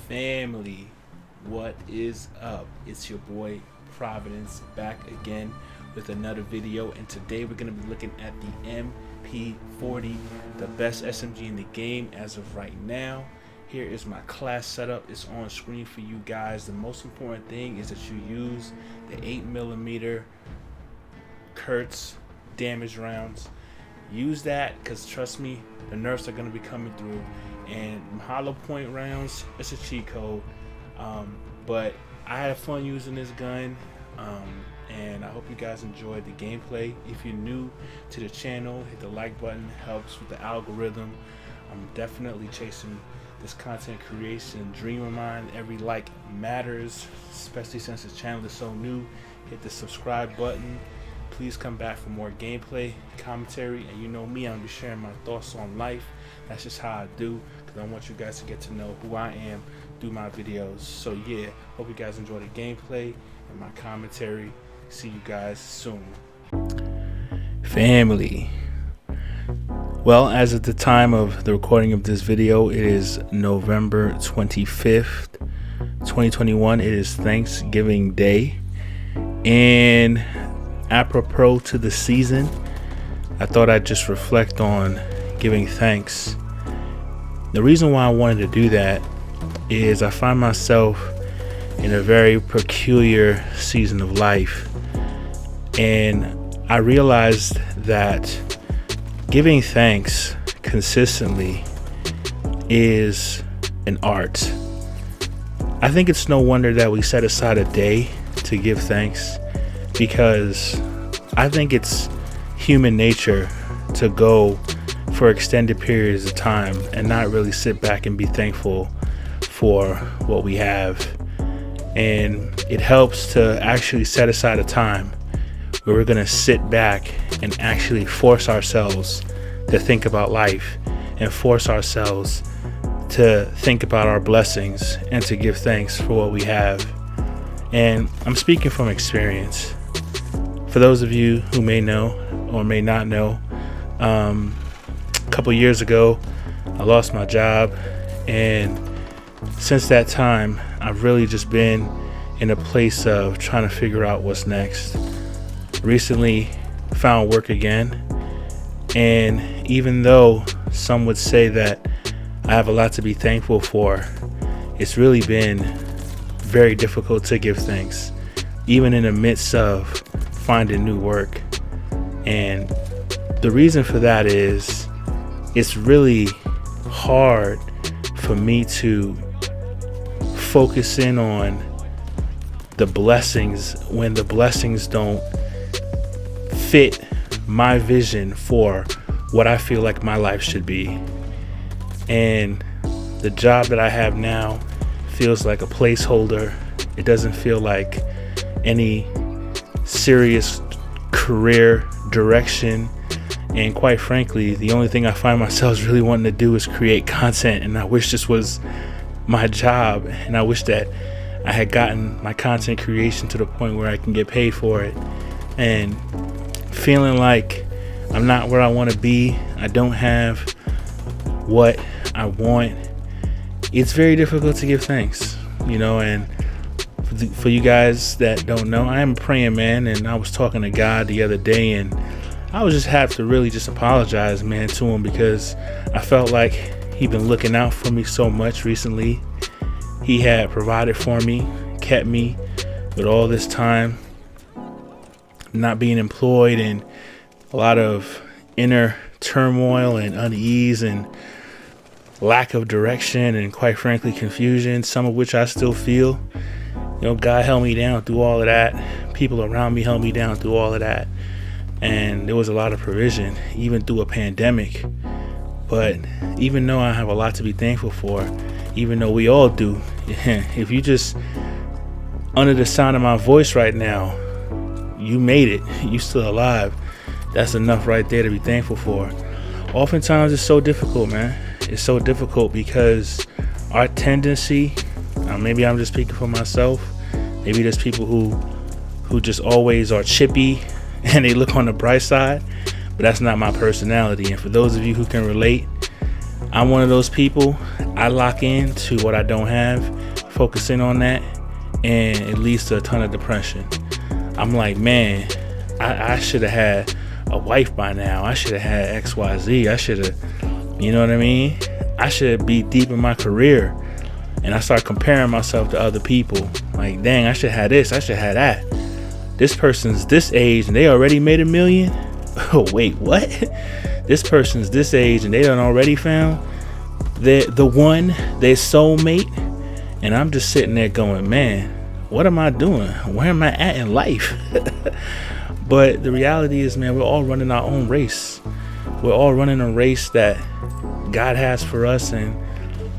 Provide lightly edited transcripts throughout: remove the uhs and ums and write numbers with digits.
Family, what is up? It's your boy Providence back again with another video, and today we're going to be looking at the MP40, the best SMG in the game as of right now. Here is my class setup. It's on screen for you guys. The most important thing is that you use the 8mm Kurtz damage rounds. Use that, because trust me, the nerfs are going to be coming through, and hollow point rounds, it's a cheat code. But I had fun using this gun, and I hope you guys enjoyed the gameplay. If you're new to the channel, hit the like button, helps with the algorithm. I'm definitely chasing this content creation dream of mine. Every like matters, especially since the channel is so new. Hit the subscribe button. Please come back for more gameplay, commentary, and you know me, I'll be sharing my thoughts on life. That's just how I do, because I want you guys to get to know who I am through my videos. So yeah, hope you guys enjoy the gameplay and my commentary. See you guys soon. Family. Well, as of the time of the recording of this video, it is November 25th, 2021. It is Thanksgiving Day, and apropos to the season, I thought I'd just reflect on giving thanks. The reason why I wanted to do that is I find myself in a very peculiar season of life, and I realized that giving thanks consistently is an art. I think it's no wonder that we set aside a day to give thanks, because I think it's human nature to go for extended periods of time and not really sit back and be thankful for what we have. And it helps to actually set aside a time where we're going to sit back and actually force ourselves to think about life and force ourselves to think about our blessings and to give thanks for what we have. And I'm speaking from experience. For those of you who may know or may not know, a couple years ago I lost my job, and since that time I've really just been in a place of trying to figure out what's next. Recently found work again, and even though some would say that I have a lot to be thankful for, it's really been very difficult to give thanks, even in the midst of finding new work. And the reason for that is it's really hard for me to focus in on the blessings when the blessings don't fit my vision for what I feel like my life should be. And the job that I have now feels like a placeholder. It doesn't feel like any serious career direction, and quite frankly, the only thing I find myself really wanting to do is create content, and I wish this was my job, and I wish that I had gotten my content creation to the point where I can get paid for it. And feeling like I'm not where I want to be, I don't have what I want, it's very difficult to give thanks, you know. And for you guys that don't know, I am a praying man, and I was talking to God the other day, and I was just have to really just apologize, man, to him, because I felt like he'd been looking out for me so much recently. He had provided for me, kept me with all this time not being employed, and a lot of inner turmoil and unease and lack of direction, and quite frankly confusion, some of which I still feel. You know, God held me down through all of that. People around me held me down through all of that. And there was a lot of provision, even through a pandemic. But even though I have a lot to be thankful for, even though we all do, if you just under the sound of my voice right now, you made it, you still alive, that's enough right there to be thankful for. Oftentimes it's so difficult, man. It's so difficult because our tendency, maybe I'm just speaking for myself, maybe there's people who just always are chippy and they look on the bright side, but that's not my personality. And for those of you who can relate, I'm one of those people. I lock in to what I don't have, focusing on that, and it leads to a ton of depression. I'm like, man, I should have had a wife by now. I should have had XYZ. I should have, you know what I mean? I should be deep in my career. And I start comparing myself to other people. Like, dang, I should have this. I should have that. This person's this age and they already made $1 million. Oh, wait, what? This person's this age and they done already found the one, their soulmate. And I'm just sitting there going, man, what am I doing? Where am I at in life? But the reality is, man, we're all running our own race. We're all running a race that God has for us, and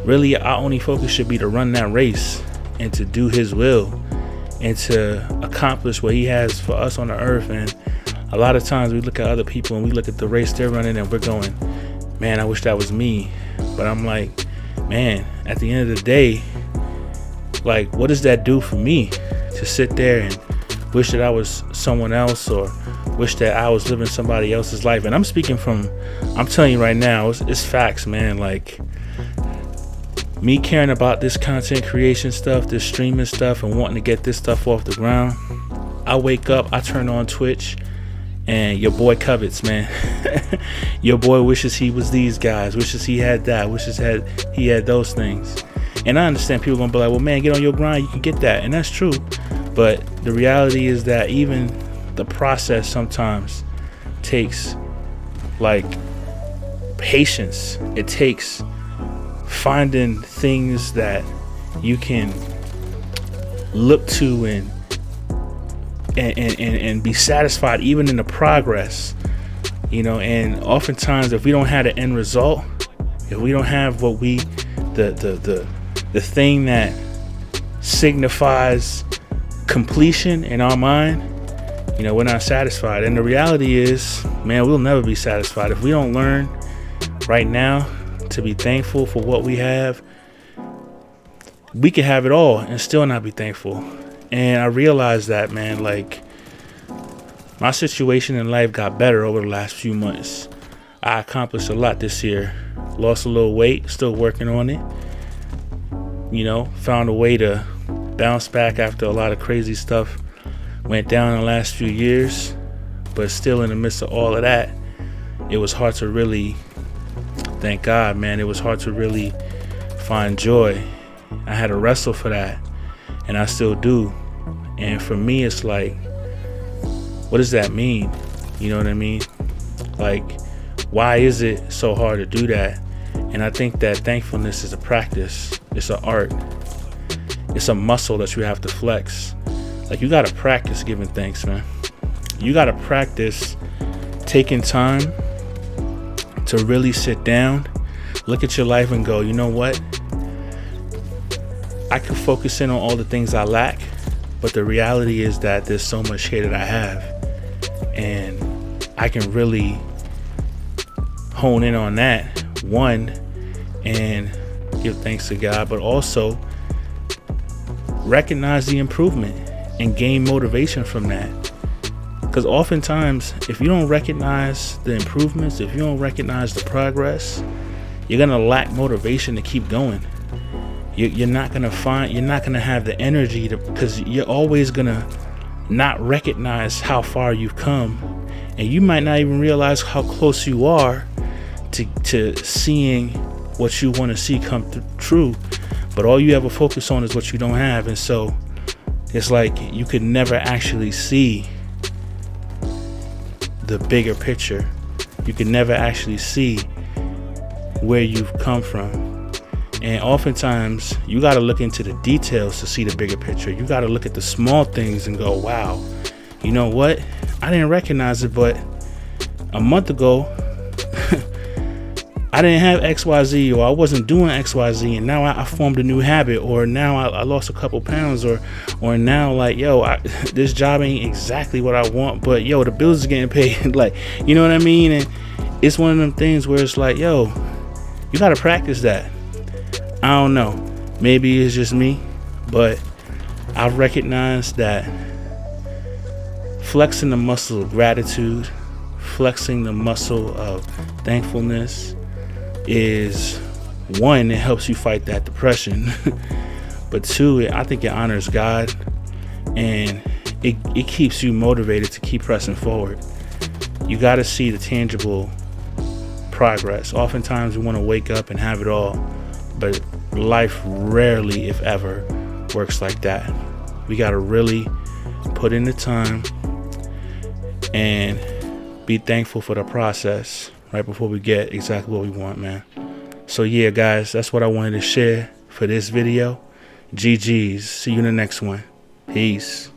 really our only focus should be to run that race and to do his will and to accomplish what he has for us on the earth. And a lot of times we look at other people and we look at the race they're running and we're going, man, I wish that was me. But I'm like, man, at the end of the day, like, what does that do for me to sit there and wish that I was someone else, or wish that I was living somebody else's life? And I'm telling you right now, it's facts, man. Like, me caring about this content creation stuff, this streaming stuff, and wanting to get this stuff off the ground, I wake up, I turn on Twitch, and your boy covets, man. Your boy wishes he was these guys, wishes he had that, wishes he had those things. And I understand people gonna be like, well, man, get on your grind, you can get that. And that's true. But the reality is that even the process sometimes takes, like, patience. It takes finding things that you can look to and be satisfied even in the progress, you know. And oftentimes, if we don't have the end result, if we don't have what the thing that signifies completion in our mind, you know, we're not satisfied. And the reality is, man, we'll never be satisfied if we don't learn right now to be thankful for what we have. We can have it all and still not be thankful. And I realized that, man, like, my situation in life got better over the last few months. I accomplished a lot this year. Lost a little weight, still working on it. You know, found a way to bounce back after a lot of crazy stuff went down in the last few years. But still, in the midst of all of that, it was hard to really, thank God, man, it was hard to really find joy. I had to wrestle for that, and I still do. And for me, it's like, what does that mean? You know what I mean? Like, why is it so hard to do that? And I think that thankfulness is a practice. It's an art. It's a muscle that you have to flex. Like, you got to practice giving thanks, man. You got to practice taking time to really sit down, look at your life and go, you know what? I can focus in on all the things I lack, but the reality is that there's so much here that I have. And I can really hone in on that, one, and give thanks to God, but also recognize the improvement and gain motivation from that. Because oftentimes, if you don't recognize the improvements, if you don't recognize the progress, you're gonna lack motivation to keep going. You're not gonna have the energy to, because you're always gonna not recognize how far you've come, and you might not even realize how close you are to seeing what you want to see come true. But all you ever focus on is what you don't have, and so it's like you could never actually see the bigger picture. You can never actually see where you've come from. And oftentimes you got to look into the details to see the bigger picture. You got to look at the small things and go, wow, you know what? I didn't recognize it, but a month ago I didn't have XYZ, or I wasn't doing XYZ, and now I formed a new habit, or now I lost a couple pounds, or now, like, yo, this job ain't exactly what I want, but yo, the bills are getting paid. Like, you know what I mean? And it's one of them things where it's like, yo, you got to practice that. I don't know. Maybe it's just me, but I've recognized that flexing the muscle of gratitude, flexing the muscle of thankfulness, is, one, it helps you fight that depression, but two, I think it honors God, and it keeps you motivated to keep pressing forward. You got to see the tangible progress. Oftentimes we want to wake up and have it all, but life rarely, if ever, works like that. We got to really put in the time and be thankful for the process right before we get exactly what we want, man. So yeah, guys, that's what I wanted to share for this video. GG's. See you in the next one. Peace.